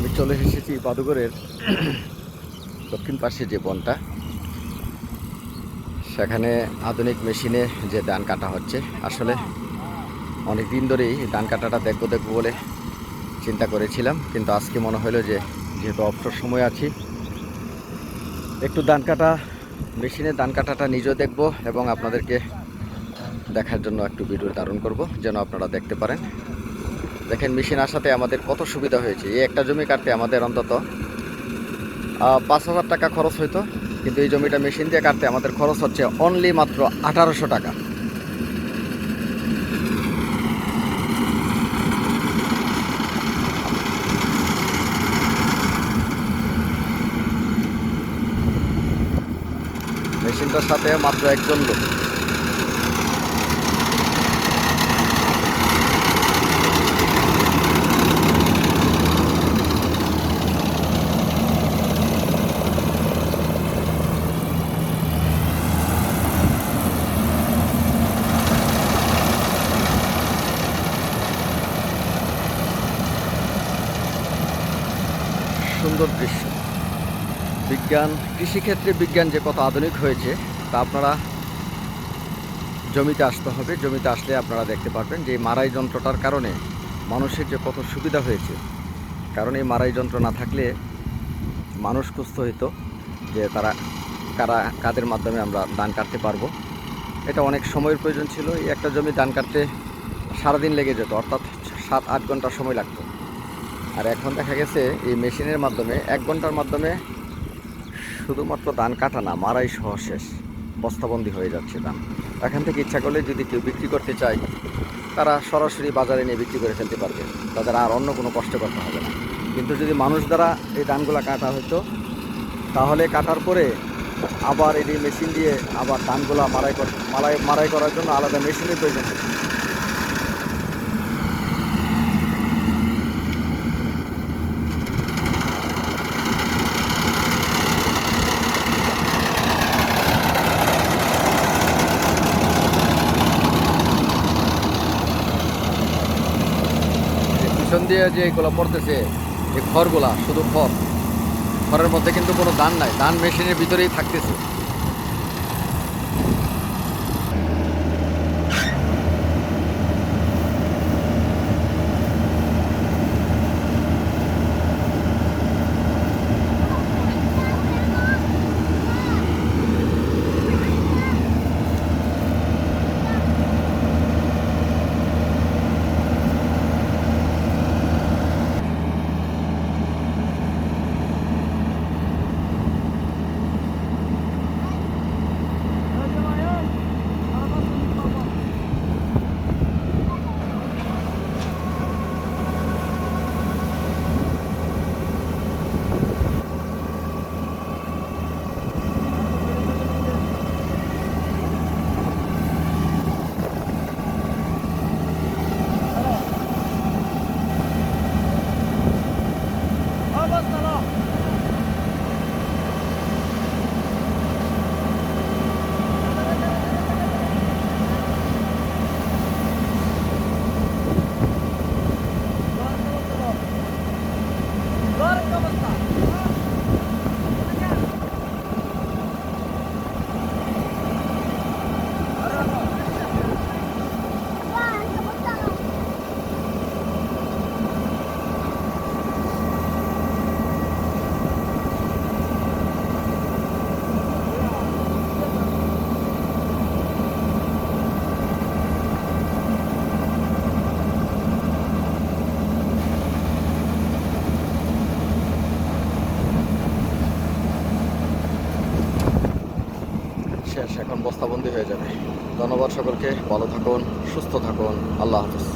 আমি চলে এসেছি বাদুগরের দক্ষিণ পাশে যে বনটা, সেখানে আধুনিক মেশিনে যে ধান কাটা হচ্ছে। আসলে অনেক দিন ধরেই ধান কাটাটা দেখবো বলে চিন্তা করেছিলাম, কিন্তু আজকে মনে হলো যে যেহেতু অবসর সময় আছি, একটু মেশিনে ধান কাটাটা নিজেও দেখব এবং আপনাদেরকে দেখার জন্য একটু ভিডিও ধারণ করব, যেন আপনারা দেখতে পারেন। দেখেন, মেশিন আসাতে আমাদের কত সুবিধা হয়েছে। এই একটা জমি কাটতে আমাদের অন্তত 5,000 টাকা খরচ হইতো, কিন্তু এই জমিটা মেশিন দিয়ে কাটতে আমাদের খরচ হচ্ছে অনলি মাত্র 1800 টাকা। মেশিনটার সাথে মাত্র একজন লোক। সুন্দর দৃশ্য। কৃষিক্ষেত্রে বিজ্ঞান যে কত আধুনিক হয়েছে তা আপনারা জমিতে আসতে হবে। জমিতে আসলে আপনারা দেখতে পারবেন যে এই মাড়াই যন্ত্রটার কারণে মানুষের যে কত সুবিধা হয়েছে। কারণ এই মাড়াই যন্ত্র না থাকলে মানুষ খুঁজতে হইতো যে কাদের মাধ্যমে আমরা ধান কাটতে পারবো। এটা অনেক সময়ের প্রয়োজন ছিল। এই একটা জমি ধান কাটতে সারাদিন লেগে যেত, অর্থাৎ 7-8 ঘন্টা সময় লাগতো। আর এখন দেখা গেছে এই মেশিনের মাধ্যমে 1 ঘন্টার মাধ্যমে শুধুমাত্র ধান কাটা না, মাড়াই সহ শেষ, বস্তাবন্দি হয়ে যাচ্ছে ধান। এখান থেকে ইচ্ছা করলে যদি কেউ বিক্রি করতে চায়, তারা সরাসরি বাজারে নিয়ে বিক্রি করে ফেলতে পারবে, তাদের আর অন্য কোনো কষ্ট করতে হবে না। কিন্তু যদি মানুষ দ্বারা এই ধানগুলো কাটা হতো, তাহলে কাটার পরে আবার এই মেশিন দিয়ে আবার ধানগুলা মাড়াই করার জন্য আলাদা মেশিনের প্রয়োজন হতো। পিছন দিয়ে যে এগুলো পড়তেছে, এই খড়গুলা শুধু খড়ের মধ্যে কিন্তু কোনো ধান নাই, ধান মেশিনের ভিতরেই থাকতেছে। শেষ, এখন বস্তাবন্দি হয়ে যাবে। ধন্যবাদ সকলকে, ভালো থাকুন, সুস্থ থাকুন, আল্লাহ হাফেজ।